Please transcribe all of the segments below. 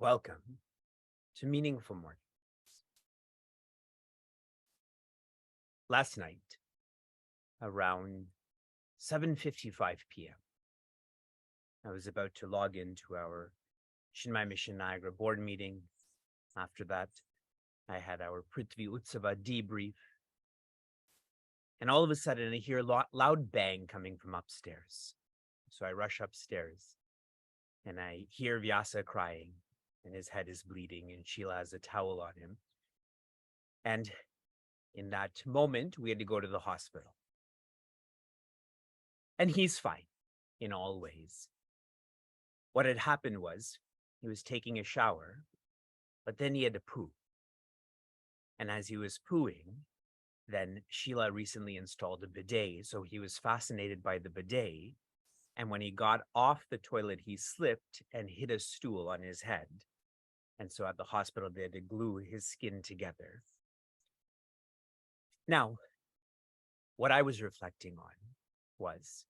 Welcome to Meaningful Mornings. Last night, around 7:55 p.m., I was about to log into our Shinmai Mission Niagara board meeting. After that, I had our Prithvi Utsava debrief. And all of a sudden, I hear a loud bang coming from upstairs. So I rush upstairs, and I hear Vyasa crying, and his head is bleeding, and Sheila has a towel on him. And in that moment, we had to go to the hospital. And he's fine in all ways. What had happened was he was taking a shower, but then he had to poo. And as he was pooing, then Sheila recently installed a bidet. So he was fascinated by the bidet. And when he got off the toilet, he slipped and hit a stool on his head. And so at the hospital, they had to glue his skin together. Now, what I was reflecting on was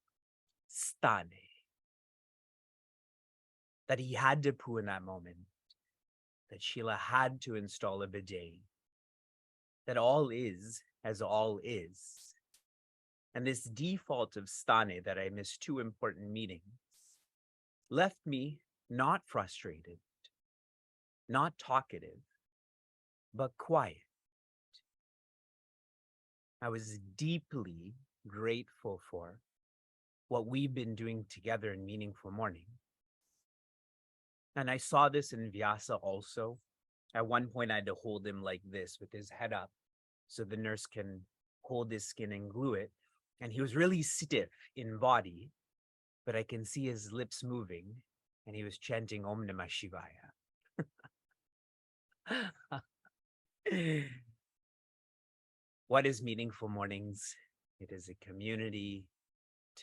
stane. That he had to poo in that moment, that Sheila had to install a bidet, that all is as all is. And this default of stane that I missed two important meetings left me not frustrated, not talkative, but quiet. I was deeply grateful for what we've been doing together in Meaningful Morning. And I saw this in Vyasa also. At one point, I had to hold him like this with his head up so the nurse can hold his skin and glue it. And he was really stiff in body, but I can see his lips moving, and he was chanting Om Namah Shivaya. What is Meaningful Mornings? It is a community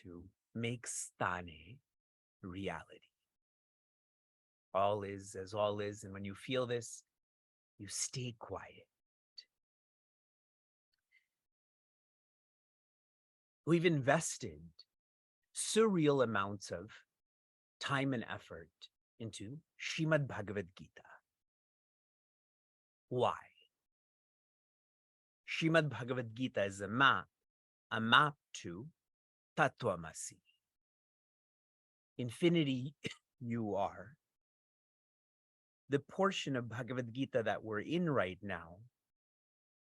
to make stane reality. All is as all is, and when you feel this, you stay quiet. We've invested surreal amounts of time and effort into Srimad Bhagavad Gita. Why? Srimad Bhagavad Gita is a map to Tattvamasi. Infinity, you are. The portion of Bhagavad Gita that we're in right now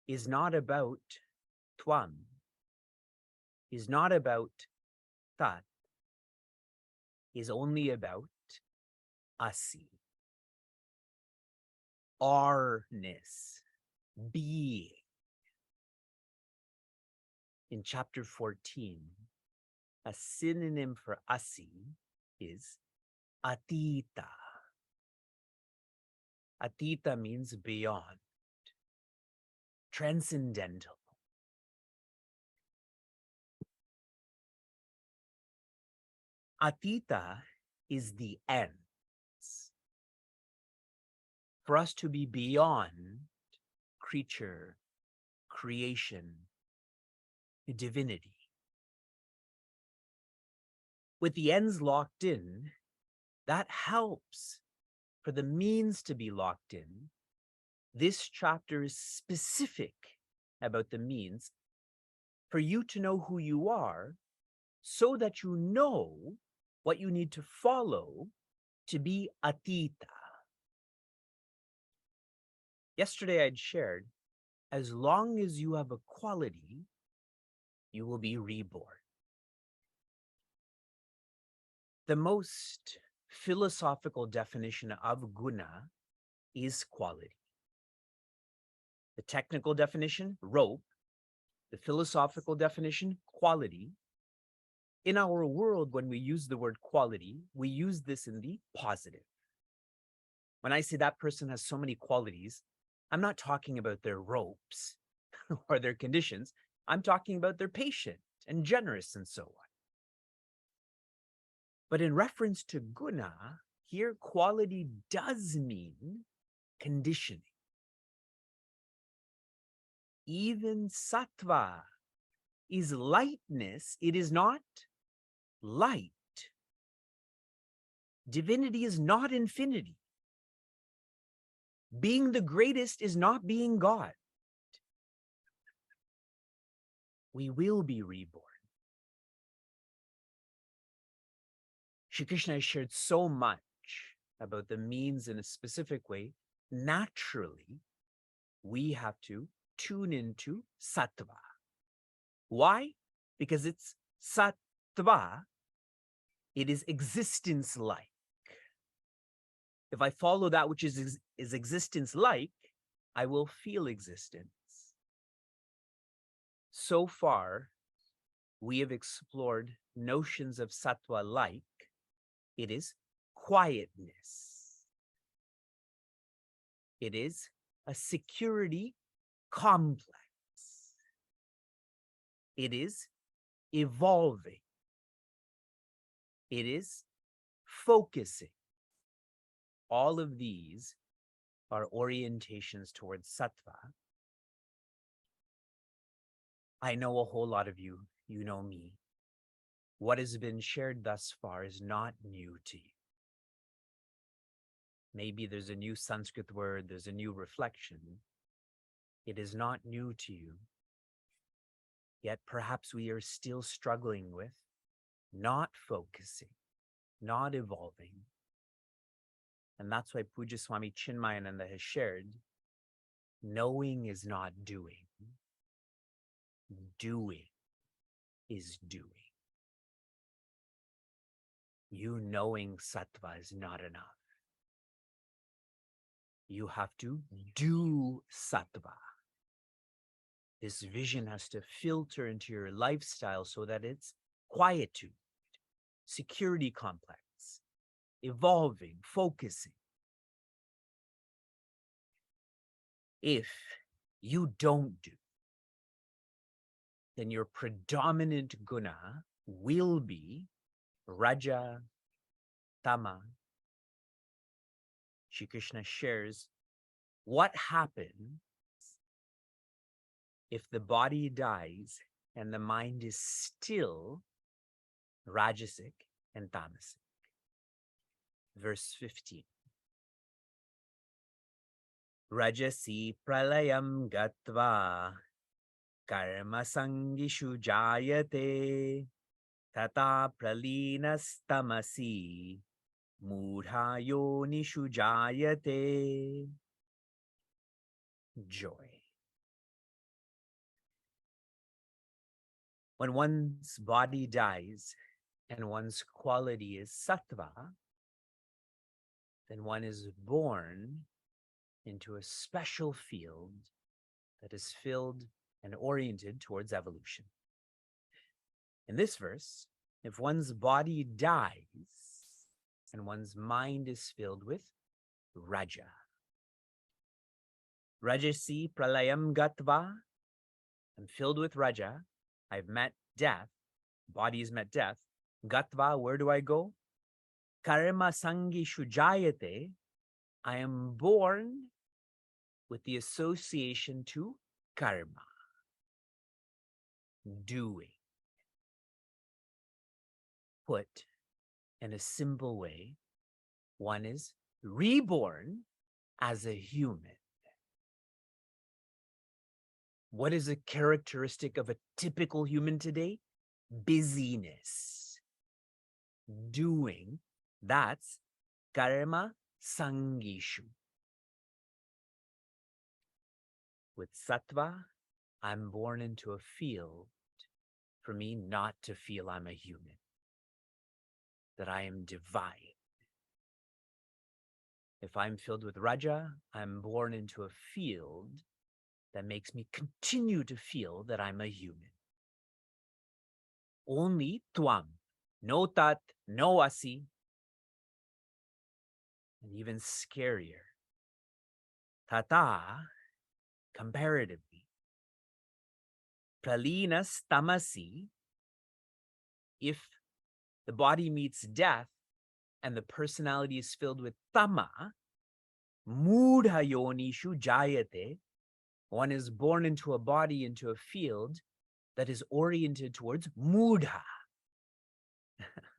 is not about Tvam, is not about Tat, is only about Asi. Ourness, being. In chapter 14, a synonym for Asi is Atita. Atita means beyond, transcendental. Atita is the ends. For us to be beyond creature, creation, divinity. With the ends locked in, that helps for the means to be locked in. This chapter is specific about the means for you to know who you are so that you know what you need to follow to be Atita. Yesterday I'd shared, as long as you have a quality, you will be reborn. The most philosophical definition of guna is quality. The technical definition, rope. The philosophical definition, quality. In our world, when we use the word quality, we use this in the positive. When I say that person has so many qualities, I'm not talking about their ropes or their conditions. I'm talking about they're patient and generous and so on. But in reference to guna, here quality does mean conditioning. Even sattva is lightness. It is not light. Divinity is not infinity. Being the greatest is not being God. We will be reborn. Shri Krishna has shared so much about the means in a specific way. Naturally, we have to tune into sattva. Why? Because it's sattva, it is existence-like. If I follow that which is existence-like, I will feel existence. So far, we have explored notions of sattva-like. It is quietness. It is a security complex. It is evolving. It is focusing. All of these are orientations towards sattva. I know a whole lot of you. You know me. What has been shared thus far is not new to you. Maybe there's a new Sanskrit word, there's a new reflection. It is not new to you. Yet perhaps we are still struggling with not focusing, not evolving. And that's why Pujya Swami Chinmayananda has shared, knowing is not doing. Doing is doing. You knowing sattva is not enough. You have to do sattva. This vision has to filter into your lifestyle so that it's quietude, security complex, evolving, focusing. If you don't do, then your predominant guna will be Raja, Tama. Shri Krishna shares what happens if the body dies and the mind is still Rajasic and Tamasic. Verse 15. Rajasi pralayam gatva karma sangishu jayate tata praleenastamasi mudha yonishu jayate. Joy. When one's body dies and one's quality is sattva, then one is born into a special field that is filled and oriented towards evolution. In this verse, if one's body dies and one's mind is filled with Raja, Rajasi pralayam gatva, I'm filled with Raja, I've met death, body has met death. Gatva, where do I go? Karma sangi shujayate, I am born with the association to karma, doing. Put in a simple way, one is reborn as a human. What is a characteristic of a typical human today? Busyness. Doing. That's karma sangishu. With sattva, I'm born into a field for me not to feel I'm a human, that I am divine. If I'm filled with Raja, I'm born into a field that makes me continue to feel that I'm a human. Only Tvam, no Tat, no Asi, and even scarier, Tata, comparatively, Pralinas Tamasi, if the body meets death and the personality is filled with Tama, Mudha Yonishu Jayate, one is born into a body, into a field that is oriented towards Mudha.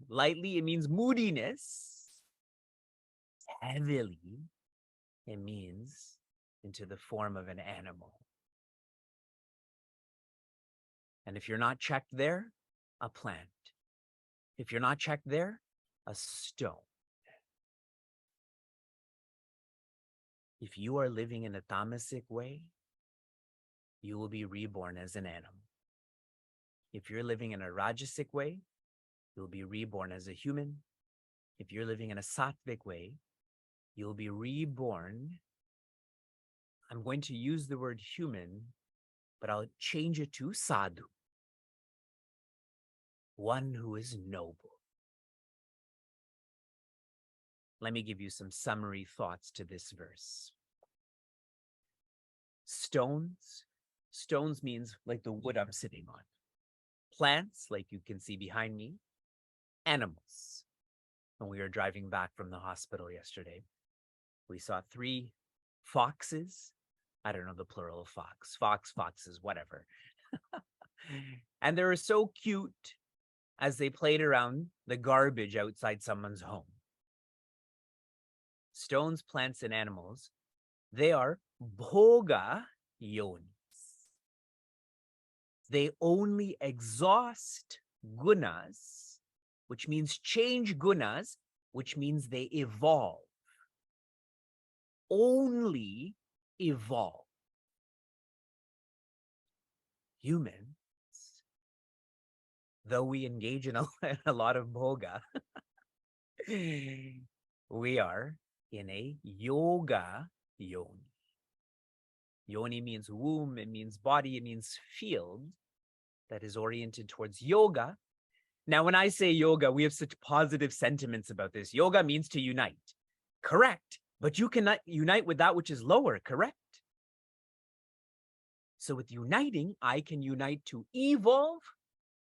Lightly, it means moodiness. Heavily, It means into the form of an animal. And if you're not checked there, a plant. If you're not checked there, a stone. If you are living in a tamasic way, you will be reborn as an animal. If you're living in a rajasic way, you'll be reborn as a human. If you're living in a sattvic way, you'll be reborn. I'm going to use the word human, but I'll change it to sadhu. One who is noble. Let me give you some summary thoughts to this verse. Stones. Stones means like the wood I'm sitting on. Plants, like you can see behind me. Animals. When we were driving back from the hospital yesterday, we saw 3 foxes. I don't know the plural of fox. Foxes, whatever. And they were so cute as they played around the garbage outside someone's home. Stones, plants, and animals, they are bhoga yonis. They only exhaust gunas, which means change gunas, which means they evolve. Only evolve. Humans, though we engage in a lot of bhoga, we are in a yoga yoni. Yoni means womb, it means body, it means field that is oriented towards yoga. Now, when I say yoga, we have such positive sentiments about this. Yoga means to unite. Correct. But you cannot unite with that which is lower, correct? So with uniting, I can unite to evolve,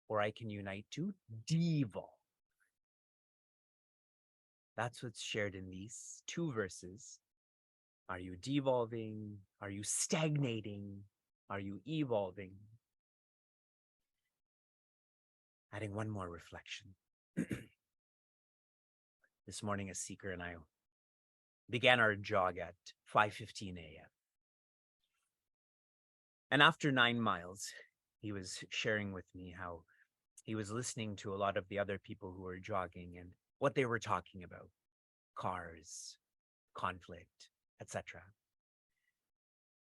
or I can unite to devolve. That's what's shared in these 2 verses. Are you devolving? Are you stagnating? Are you evolving? Adding one more reflection. This morning, a seeker and I began our jog at 5:15 a.m. And after 9 miles, he was sharing with me how he was listening to a lot of the other people who were jogging and what they were talking about. Cars, conflict, etc.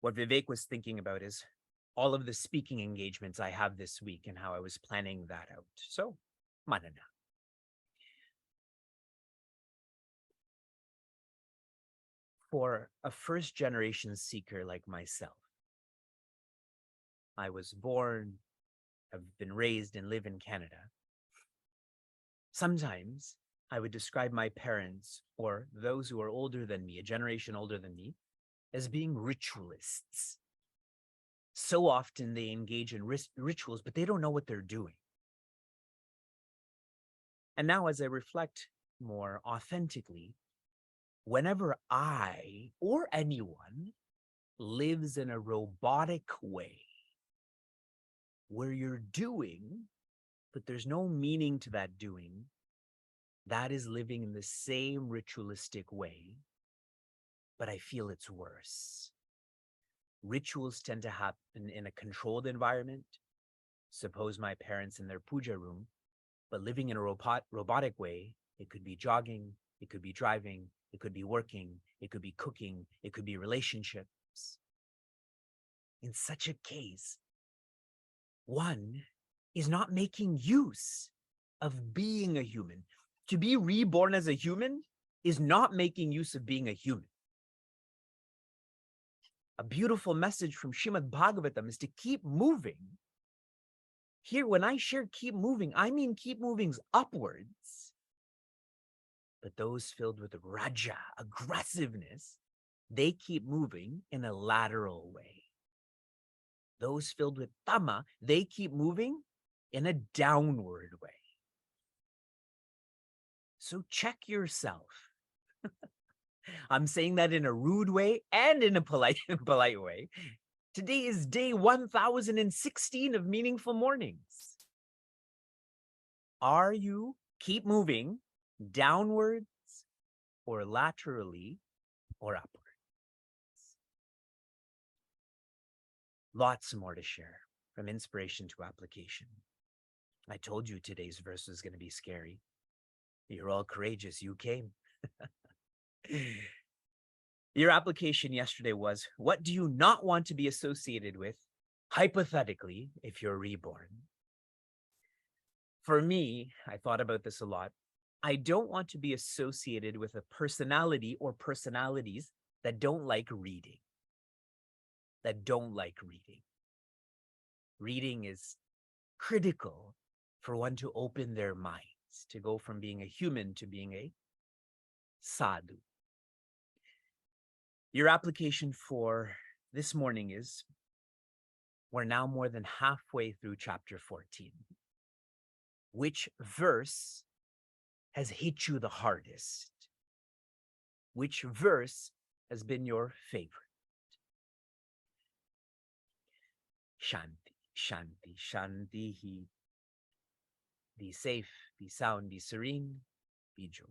What Vivek was thinking about is all of the speaking engagements I have this week and how I was planning that out. So, manana. For a first-generation seeker like myself, I was born, have been raised, and live in Canada. Sometimes I would describe my parents or those who are older than me, a generation older than me, as being ritualists. So often they engage in rituals, but they don't know what they're doing. And now as I reflect more authentically, whenever I or anyone lives in a robotic way, where you're doing, but there's no meaning to that doing, that is living in the same ritualistic way, but I feel it's worse. Rituals tend to happen in a controlled environment. Suppose my parents in their puja room, but living in a robotic way, it could be jogging, it could be driving, it could be working, it could be cooking, it could be relationships. In such a case, one is not making use of being a human. To be reborn as a human is not making use of being a human. A beautiful message from Srimad Bhagavatam is to keep moving. Here, when I share keep moving, I mean keep moving upwards. But those filled with raja, aggressiveness, they keep moving in a lateral way. Those filled with tama, they keep moving in a downward way. So check yourself. I'm saying that in a rude way and in a polite way. Today is day 1016 of Meaningful Mornings. Are you keep moving downwards or laterally or upward? Lots more to share, from inspiration to application. I told you today's verse was going to be scary. You're all courageous. You came. Your application yesterday was, what do you not want to be associated with, hypothetically, if you're reborn? For me, I thought about this a lot. I don't want to be associated with a personality or personalities that don't like reading. Reading is critical for one to open their minds, to go from being a human to being a sadhu. Your application for this morning is, we're now more than halfway through chapter 14. Which verse has hit you the hardest? Which verse has been your favorite? Shanti, Shanti, Shanti. Be safe, be sound, be serene, be joy.